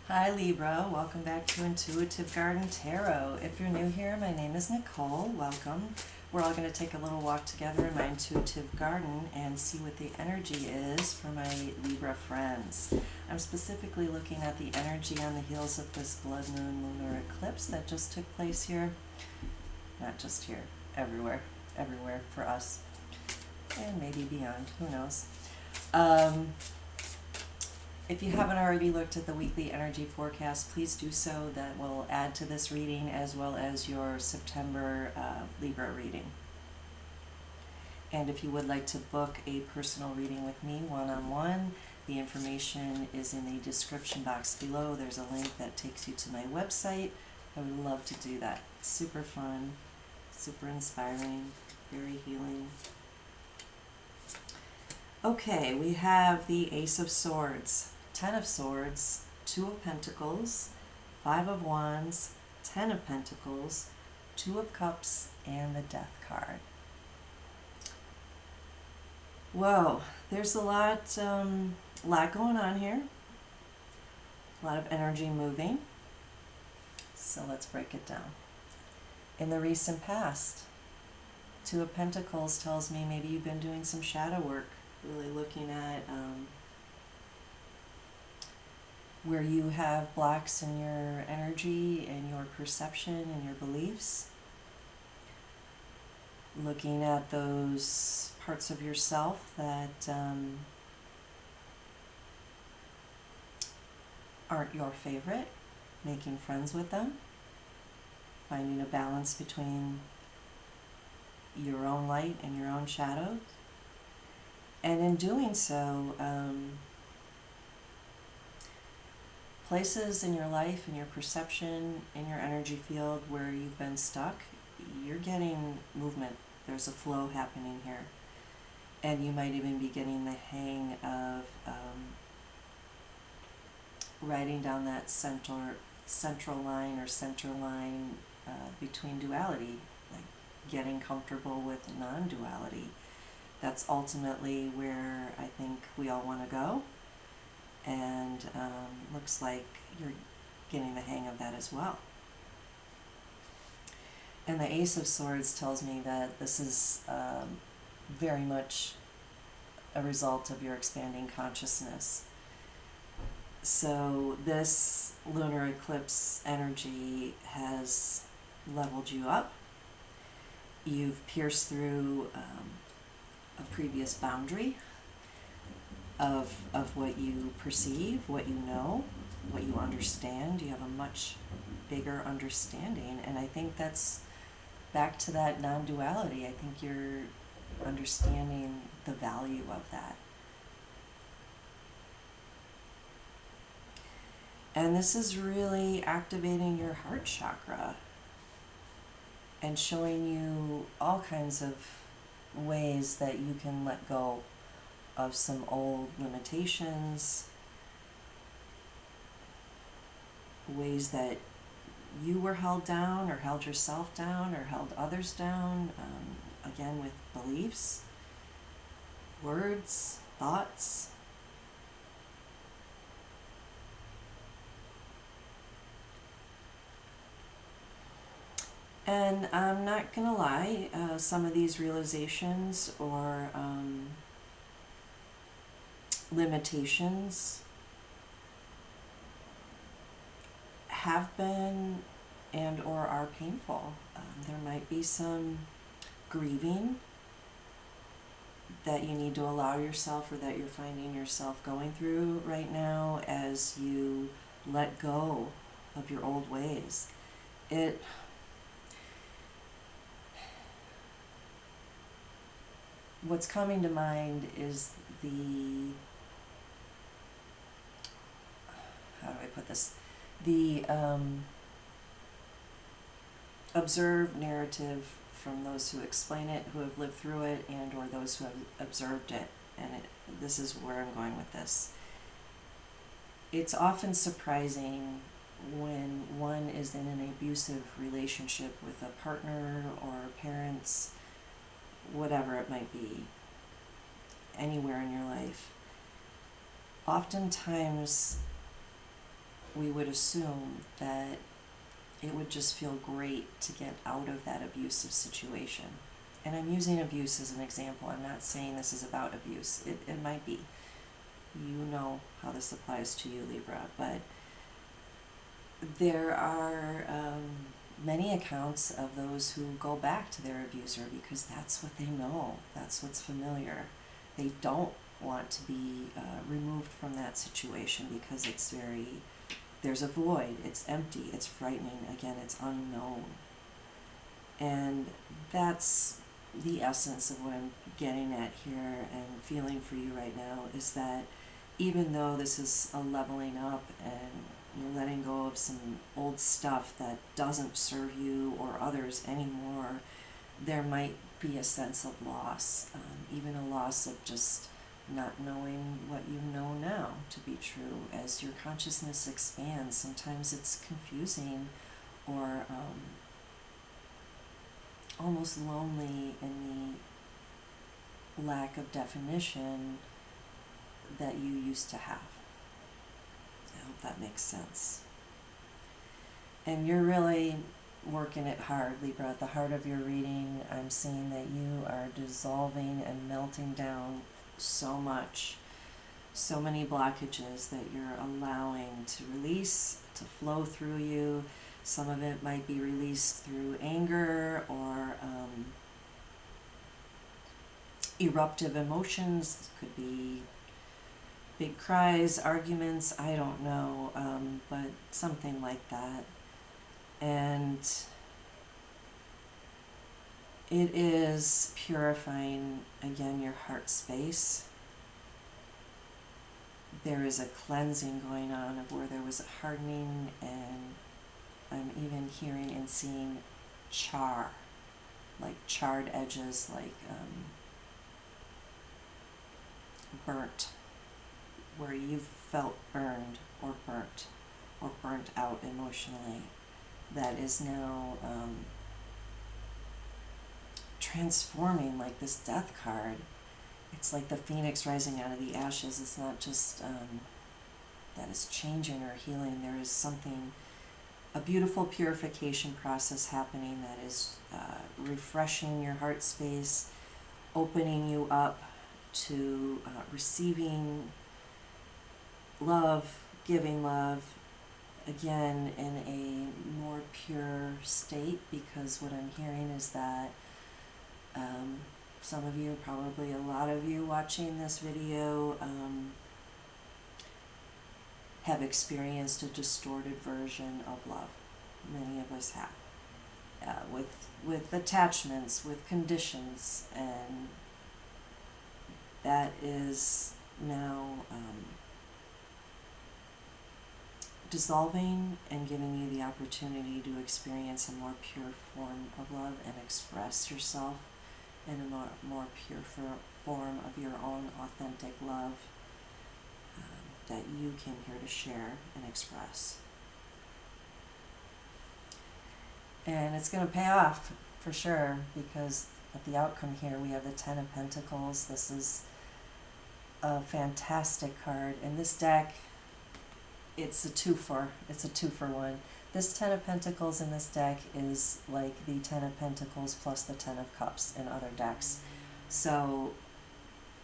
Hi Libra, welcome back to Intuitive Garden Tarot. If you're new here, my name is Nicole. Welcome. We're all going to take a little walk together in my intuitive garden and see what the energy is for my Libra friends. I'm specifically looking at the energy on the heels of this blood moon lunar eclipse that just took place here. Not just here, everywhere for us. And maybe beyond, who knows. If you haven't already looked at the weekly energy forecast, please do so. That will add to this reading as well as your September Libra reading. And if you would like to book a personal reading with me one-on-one, the information is in the description box below. There's a link that takes you to my website. I would love to do that. It's super fun, super inspiring, very healing. Okay, we have the Ace of Swords, Ten of Swords, Two of Pentacles, Five of Wands, Ten of Pentacles, Two of Cups, and the Death card. Whoa, there's a lot going on here. A lot of energy moving. So let's break it down. In the recent past, Two of Pentacles tells me maybe you've been doing some shadow work, really looking at where you have blocks in your energy and your perception and your beliefs. Looking at those parts of yourself that aren't your favorite, making friends with them, finding a balance between your own light and your own shadows. And in doing so, places in your life, in your perception, in your energy field where you've been stuck, you're getting movement. There's a flow happening here. And you might even be getting the hang of writing down that central line or center line between duality, like getting comfortable with non-duality. That's ultimately where I think we all want to go. And looks like you're getting the hang of that as well. And the Ace of Swords tells me that this is very much a result of your expanding consciousness. So this lunar eclipse energy has leveled you up. You've pierced through a previous boundary of what you perceive, what you know, what you understand. You have a much bigger understanding, and I think that's back to that non-duality. I think you're understanding the value of that. And this is really activating your heart chakra and showing you all kinds of ways that you can let go of some old limitations, ways that you were held down or held yourself down or held others down, again with beliefs, words, thoughts. And I'm not gonna lie, some of these realizations or limitations have been and or are painful. There might be some grieving that you need to allow yourself or that you're finding yourself going through right now as you let go of your old ways. What's coming to mind is how do I put this? The observed narrative from those who explain it, who have lived through it, and or those who have observed it. And this is where I'm going with this. It's often surprising when one is in an abusive relationship with a partner or parents, whatever it might be, anywhere in your life. Oftentimes we would assume that it would just feel great to get out of that abusive situation. And I'm using abuse as an example. I'm not saying this is about abuse. It might be. You know how this applies to you, Libra. But there are many accounts of those who go back to their abuser because that's what they know. That's what's familiar. They don't want to be removed from that situation because there's a void, it's empty, it's frightening, again, it's unknown. And that's the essence of what I'm getting at here and feeling for you right now, is that even though this is a leveling up and you're letting go of some old stuff that doesn't serve you or others anymore, there might be a sense of loss, even a loss of just not knowing what you know now to be true. As your consciousness expands, sometimes it's confusing or almost lonely in the lack of definition that you used to have. I hope that makes sense. And you're really working it hard, Libra. At the heart of your reading, I'm seeing that you are dissolving and melting down so much, so many blockages that you're allowing to release, to flow through you. Some of it might be released through anger or eruptive emotions. It could be big cries, arguments, I don't know, but something like that. And it is purifying, again, your heart space. There is a cleansing going on of where there was a hardening, and I'm even hearing and seeing char, like charred edges, like burnt, where you've felt burned or burnt out emotionally. That is now transforming, like this death card. It's like the phoenix rising out of the ashes. It's not just that is changing or healing. There is something, a beautiful purification process happening that is refreshing your heart space, opening you up to receiving love, giving love, again in a more pure state, because what I'm hearing is that some of you, probably a lot of you watching this video, have experienced a distorted version of love. Many of us have, with attachments, with conditions, and that is now dissolving and giving you the opportunity to experience a more pure form of love and express yourself in a more pure form of your own authentic love that you came here to share and express. And it's going to pay off for sure, because at the outcome here we have the Ten of Pentacles. This is a fantastic card. In this deck, it's a two for one. This Ten of Pentacles in this deck is like the Ten of Pentacles plus the Ten of Cups in other decks. So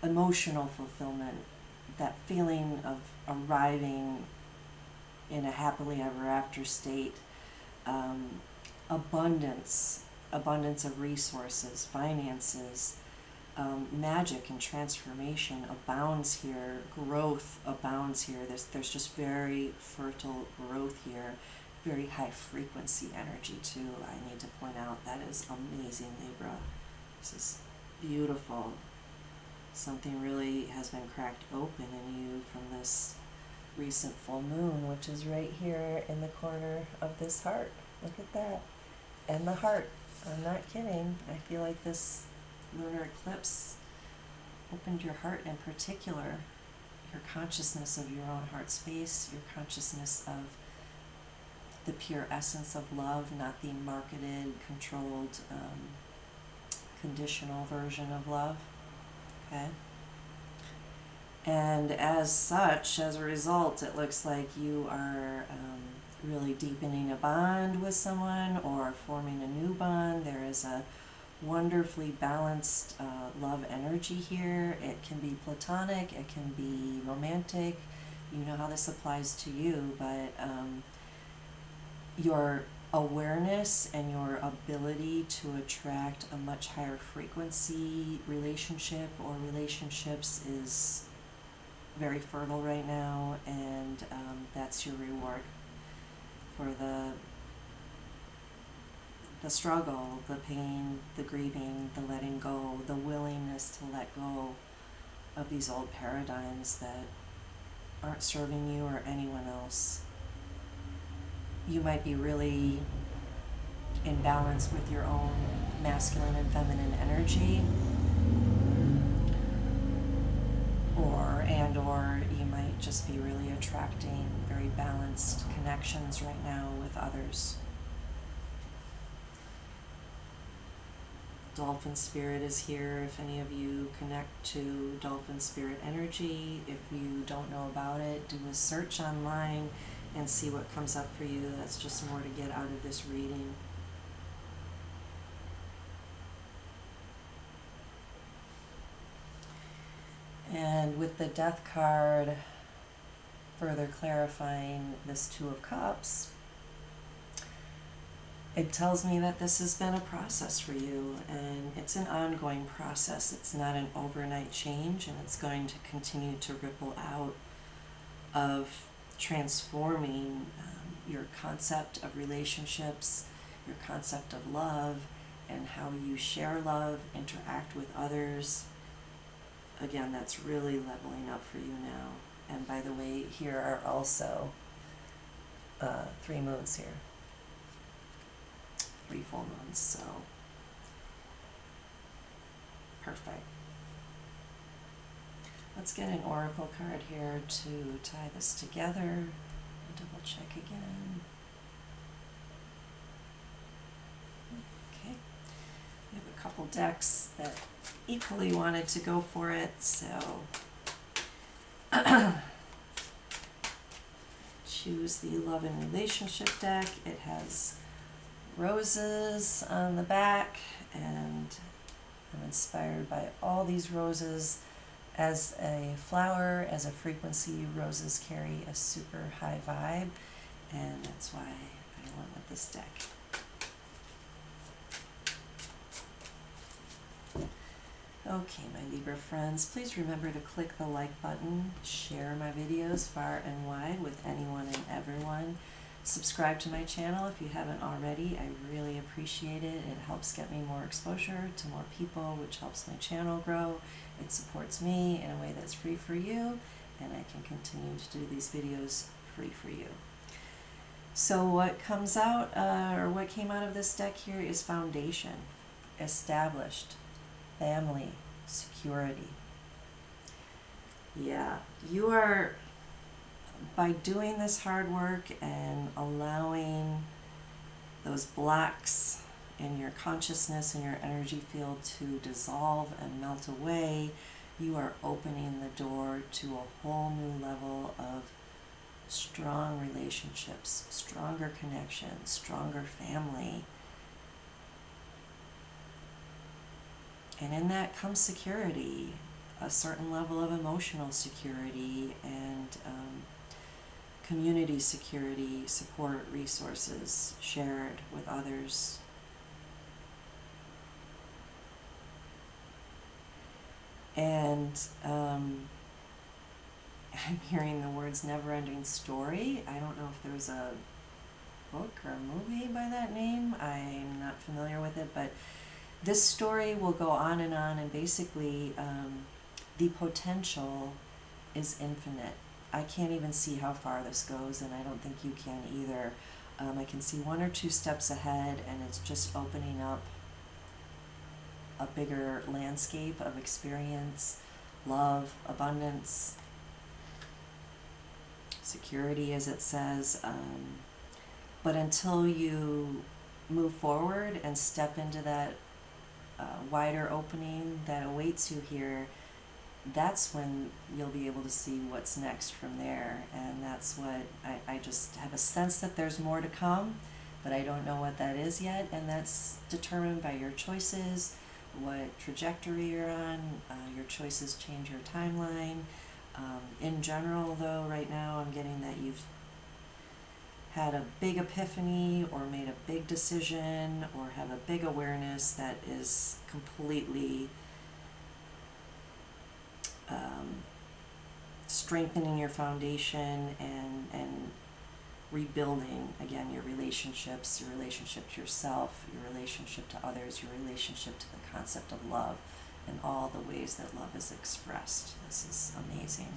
emotional fulfillment, that feeling of arriving in a happily ever after state, abundance of resources, finances, magic and transformation abounds here, growth abounds here. There's just very fertile growth here, very high frequency energy too. I need to point out that is amazing, Libra. This is beautiful. Something really has been cracked open in you from this recent full moon, which is right here in the corner of this heart. Look at that. And the heart. I'm not kidding. I feel like this lunar eclipse opened your heart, in particular, your consciousness of your own heart space, your consciousness of the pure essence of love, not the marketed, controlled, conditional version of love. Okay? And as such, as a result, it looks like you are really deepening a bond with someone or forming a new bond. There is a wonderfully balanced love energy here. It can be platonic, it can be romantic. You know how this applies to you, but your awareness and your ability to attract a much higher frequency relationship or relationships is very fertile right now, and that's your reward for the struggle, the pain, the grieving, the letting go, the willingness to let go of these old paradigms that aren't serving you or anyone else. You might be really in balance with your own masculine and feminine energy, or you might just be really attracting very balanced connections right now with others. Dolphin Spirit is here if any of you connect to Dolphin Spirit energy. If you don't know about it, do a search online and see what comes up for you. That's just more to get out of this reading. And with the Death card further clarifying this Two of Cups, it tells me that this has been a process for you, and it's an ongoing process. It's not an overnight change, and it's going to continue to ripple out of transforming your concept of relationships, your concept of love, and how you share love, interact with others. Again, that's really leveling up for you now. And by the way, here are also 3 moons here. 3 full moons, so perfect. Let's get an oracle card here to tie this together. Double check again. Okay, we have a couple decks that equally wanted to go for it, so choose the Love and Relationship deck. It has roses on the back, and I'm inspired by all these roses. As a flower, as a frequency, roses carry a super high vibe, and that's why I went with this deck. Okay, my Libra friends, please remember to click the like button, share my videos far and wide with anyone and everyone. Subscribe to my channel if you haven't already. I really appreciate it. It helps get me more exposure to more people, which helps my channel grow. It supports me in a way that's free for you, and I can continue to do these videos free for you. So what comes out, or what came out of this deck here is foundation, established, family, security. Yeah, you are, by doing this hard work and allowing those blocks in your consciousness and your energy field to dissolve and melt away, you are opening the door to a whole new level of strong relationships, stronger connections, stronger family. And in that comes security, a certain level of emotional security and community security, support, resources shared with others. And I'm hearing the words never-ending story. I don't know if there's a book or a movie by that name. I'm not familiar with it, but this story will go on, and basically the potential is infinite. I can't even see how far this goes, and I don't think you can either. I can see 1 or 2 steps ahead, and it's just opening up a bigger landscape of experience, love, abundance, security, as it says. But until you move forward and step into that wider opening that awaits you here, that's when you'll be able to see what's next from there. And that's what I just have a sense that there's more to come, but I don't know what that is yet. And that's determined by your choices, what trajectory you're on. Your choices change your timeline. In general, though, right now I'm getting that you've had a big epiphany or made a big decision or have a big awareness that is completely strengthening your foundation and rebuilding, again, your relationships, your relationship to yourself, your relationship to others, your relationship to the concept of love, and all the ways that love is expressed. This is amazing.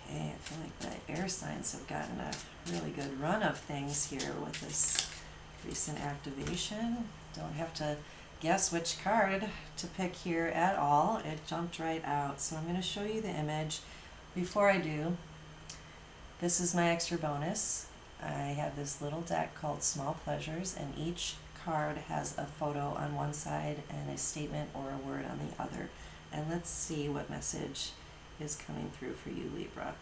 Okay, I feel like the air signs have gotten a really good run of things here with this recent activation. Don't have to guess which card to pick here at all. It jumped right out. So I'm going to show you the image. Before I do, this is my extra bonus. I have this little deck called Small Pleasures, and each card has a photo on one side and a statement or a word on the other. And let's see what message is coming through for you, Libra.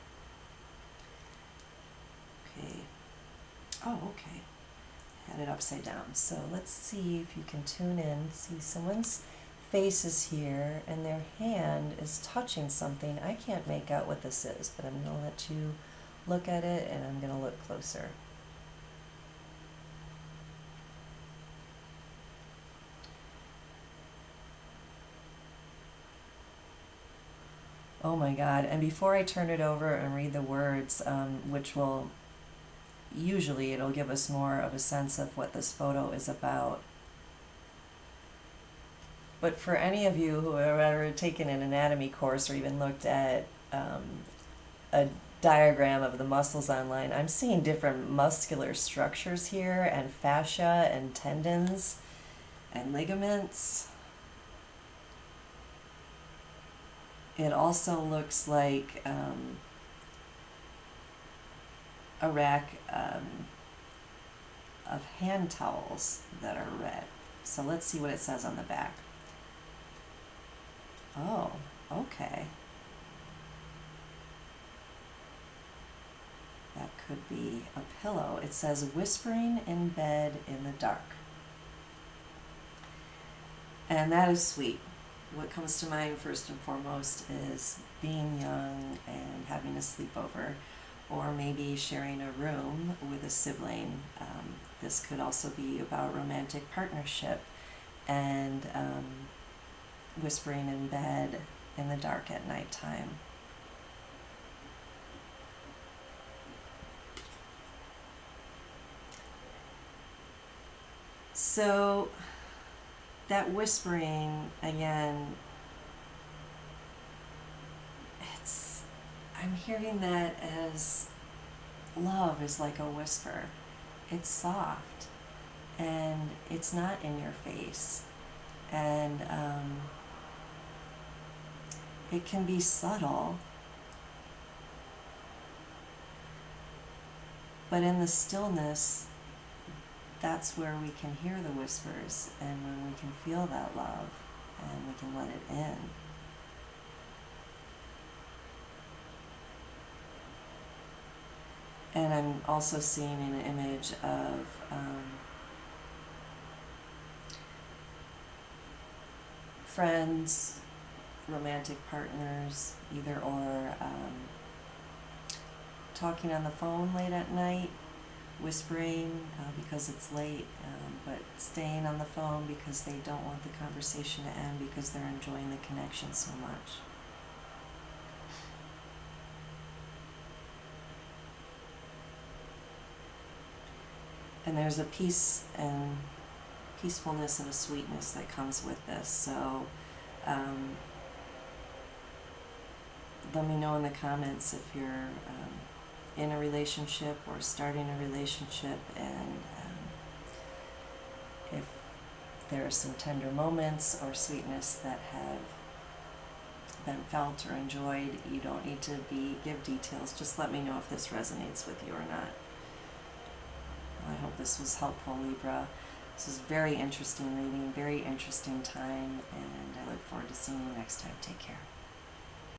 Okay. Oh, okay. Had it upside down. So let's see if you can tune in. See, someone's face is here and their hand is touching something. I can't make out what this is, but I'm going to let you look at it and I'm going to look closer. Oh my God. And before I turn it over and read the words, which will usually it'll give us more of a sense of what this photo is about. But for any of you who have ever taken an anatomy course or even looked at a diagram of the muscles online, I'm seeing different muscular structures here and fascia and tendons and ligaments. It also looks like a rack of hand towels that are red. So let's see what it says on the back. Oh, okay. That could be a pillow. It says whispering in bed in the dark. And that is sweet. What comes to mind first and foremost is being young and having a sleepover, or maybe sharing a room with a sibling. This could also be about romantic partnership and whispering in bed in the dark at nighttime. So that whispering, again, I'm hearing that as love is like a whisper. It's soft and it's not in your face, and it can be subtle, but in the stillness, that's where we can hear the whispers, and when we can feel that love and we can let it in. And I'm also seeing an image of friends, romantic partners, either or, talking on the phone late at night, whispering because it's late, but staying on the phone because they don't want the conversation to end because they're enjoying the connection so much. And there's a peace and peacefulness and a sweetness that comes with this. So let me know in the comments if you're in a relationship or starting a relationship, and if there are some tender moments or sweetness that have been felt or enjoyed. You don't need to give details. Just let me know if this resonates with you or not. I hope this was helpful, Libra. This is very interesting reading, very interesting time, and I look forward to seeing you next time. Take care.